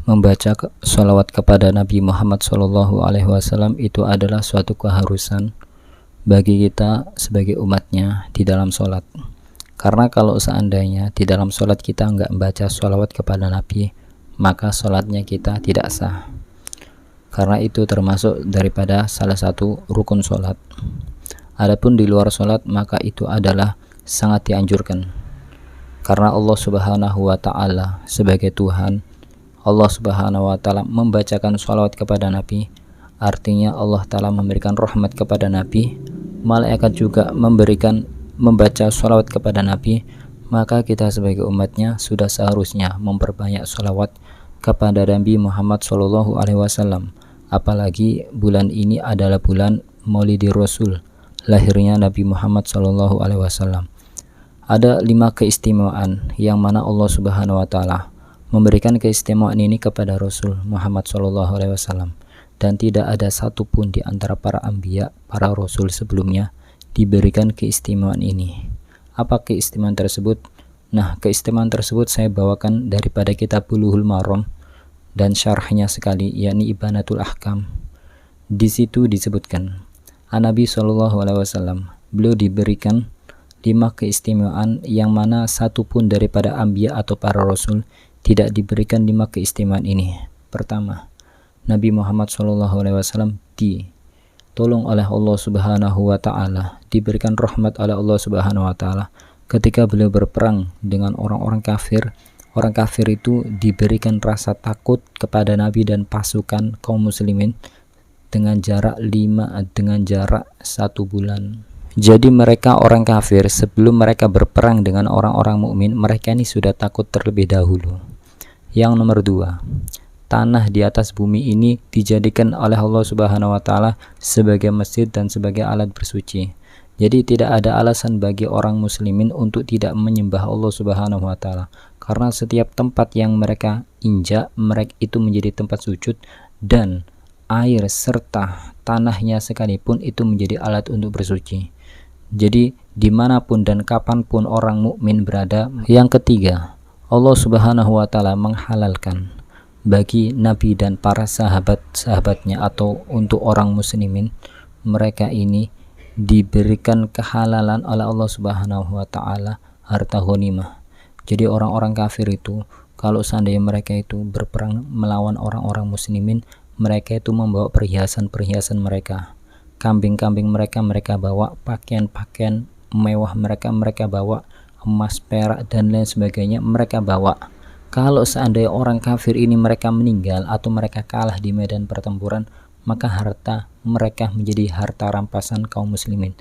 Membaca sholawat kepada Nabi Muhammad SAW itu adalah suatu keharusan bagi kita sebagai umatnya di dalam sholat. Karena kalau seandainya di dalam sholat kita nggak membaca sholawat kepada Nabi, maka sholatnya kita tidak sah. Karena itu termasuk daripada salah satu rukun sholat. Adapun di luar sholat, maka itu adalah sangat dianjurkan. Karena Allah Subhanahu wa Ta'ala sebagai Tuhan, Allah Subhanahu wa Ta'ala membacakan sholawat kepada Nabi, artinya Allah Ta'ala memberikan rahmat kepada Nabi. Malaikat juga membaca sholawat kepada Nabi, maka kita sebagai umatnya sudah seharusnya memperbanyak sholawat kepada Nabi Muhammad SAW. Apalagi bulan ini adalah bulan Maulidir Rasul, lahirnya Nabi Muhammad SAW. Ada 5 keistimewaan yang mana Allah Subhanahu wa Ta'ala memberikan keistimewaan ini kepada Rasul Muhammad SAW, dan tidak ada satupun di antara para anbiya, para rasul sebelumnya diberikan keistimewaan ini. Apa keistimewaan tersebut? Nah, keistimewaan tersebut saya bawakan daripada kitab Bulughul Maram dan syarahnya sekali, yakni Ibanatul Ahkam. Di situ disebutkan Nabi SAW beliau diberikan 5 keistimewaan yang mana satupun daripada anbiya atau para rasul tidak diberikan 5 keistimewaan ini. Pertama, Nabi Muhammad SAW ditolong oleh Allah Subhanahu wa Ta'ala, diberikan rahmat oleh Allah Subhanahu wa Ta'ala ketika beliau berperang dengan orang-orang kafir. Orang kafir itu diberikan rasa takut kepada Nabi dan pasukan kaum muslimin dengan jarak 1 bulan. Jadi mereka orang kafir, sebelum mereka berperang dengan orang-orang mukmin, mereka ini sudah takut terlebih dahulu. Yang nomor 2, tanah di atas bumi ini dijadikan oleh Allah Subhanahu wa Ta'ala sebagai masjid dan sebagai alat bersuci. Jadi tidak ada alasan bagi orang muslimin untuk tidak menyembah Allah Subhanahu wa Ta'ala, karena setiap tempat yang mereka injak, mereka itu menjadi tempat sujud, dan air serta tanahnya sekalipun itu menjadi alat untuk bersuci. Jadi dimanapun dan kapanpun orang mukmin berada. Yang ketiga, Allah Subhanahu wa Ta'ala menghalalkan bagi Nabi dan para sahabat-sahabatnya atau untuk orang muslimin, mereka ini diberikan kehalalan oleh Allah Subhanahu wa Ta'ala harta ghanimah. Jadi orang-orang kafir itu kalau seandainya mereka itu berperang melawan orang-orang muslimin, mereka itu membawa perhiasan-perhiasan mereka, kambing-kambing mereka bawa, pakaian-pakaian mewah mereka bawa, emas, perak dan lain sebagainya mereka bawa. Kalau seandainya orang kafir ini mereka meninggal atau mereka kalah di medan pertempuran, maka harta mereka menjadi harta rampasan kaum muslimin.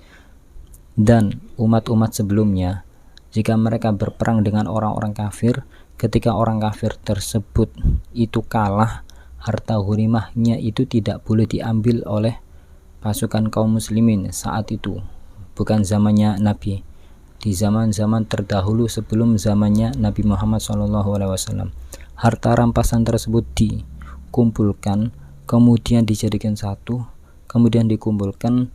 Dan umat-umat sebelumnya, jika mereka berperang dengan orang-orang kafir, ketika orang kafir tersebut itu kalah, harta ghanimahnya itu tidak boleh diambil oleh pasukan kaum muslimin saat itu. Bukan zamannya Nabi, di zaman-zaman terdahulu sebelum zamannya Nabi Muhammad SAW, harta rampasan tersebut dikumpulkan, kemudian dijadikan satu, kemudian dikumpulkan,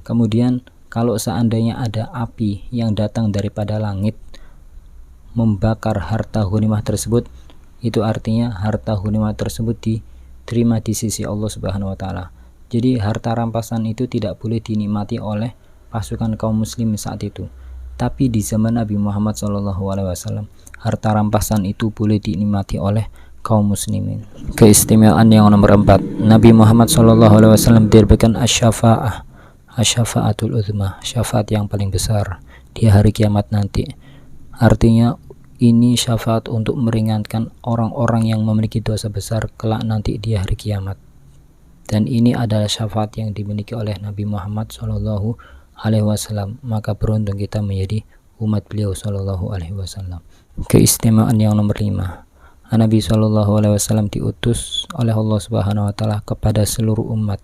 kemudian kalau seandainya ada api yang datang daripada langit membakar harta ghanimah tersebut, itu artinya harta ghanimah tersebut diterima di sisi Allah Subhanahu wa Ta'ala. Jadi harta rampasan itu tidak boleh dinikmati oleh pasukan kaum muslim saat itu. Tapi di zaman Nabi Muhammad SAW, harta rampasan itu boleh dinikmati oleh kaum muslimin. Keistimewaan yang nomor 4, Nabi Muhammad SAW diberikan asy-syafa'ah, asy-syafa'atul uzma, syafaat yang paling besar di hari kiamat nanti. Artinya ini syafaat untuk meringankan orang-orang yang memiliki dosa besar kelak nanti di hari kiamat. Dan ini adalah syafaat yang dimiliki oleh Nabi Muhammad SAW, maka beruntung kita menjadi umat beliau SAW. Keistimewaan yang nomor 5, Nabi SAW diutus oleh Allah Subhanahu wa Ta'ala kepada seluruh umat.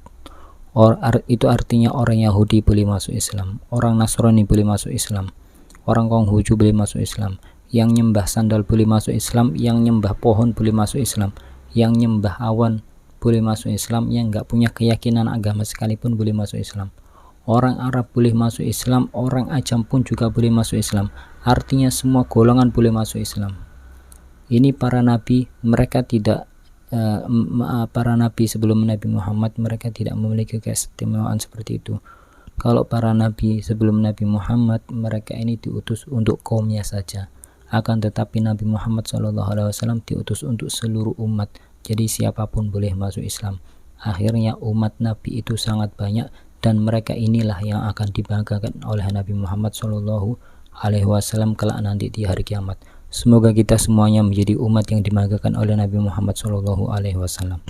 Itu artinya orang Yahudi boleh masuk Islam, orang Nasrani boleh masuk Islam, orang Konghucu boleh masuk Islam, yang nyembah sandal boleh masuk Islam, yang nyembah pohon boleh masuk Islam, yang nyembah awan boleh masuk Islam, yang nggak punya keyakinan agama sekalipun boleh masuk Islam. Orang Arab boleh masuk Islam, orang Ajam pun juga boleh masuk Islam. Artinya semua golongan boleh masuk Islam. Ini para nabi, mereka tidak para nabi sebelum Nabi Muhammad mereka tidak memiliki keistimewaan seperti itu. Kalau para nabi sebelum Nabi Muhammad mereka ini diutus untuk kaumnya saja, akan tetapi Nabi Muhammad SAW diutus untuk seluruh umat, jadi siapapun boleh masuk Islam. Akhirnya umat Nabi itu sangat banyak, dan mereka inilah yang akan dibanggakan oleh Nabi Muhammad SAW kelak nanti di hari kiamat. Semoga kita semuanya menjadi umat yang dibanggakan oleh Nabi Muhammad SAW.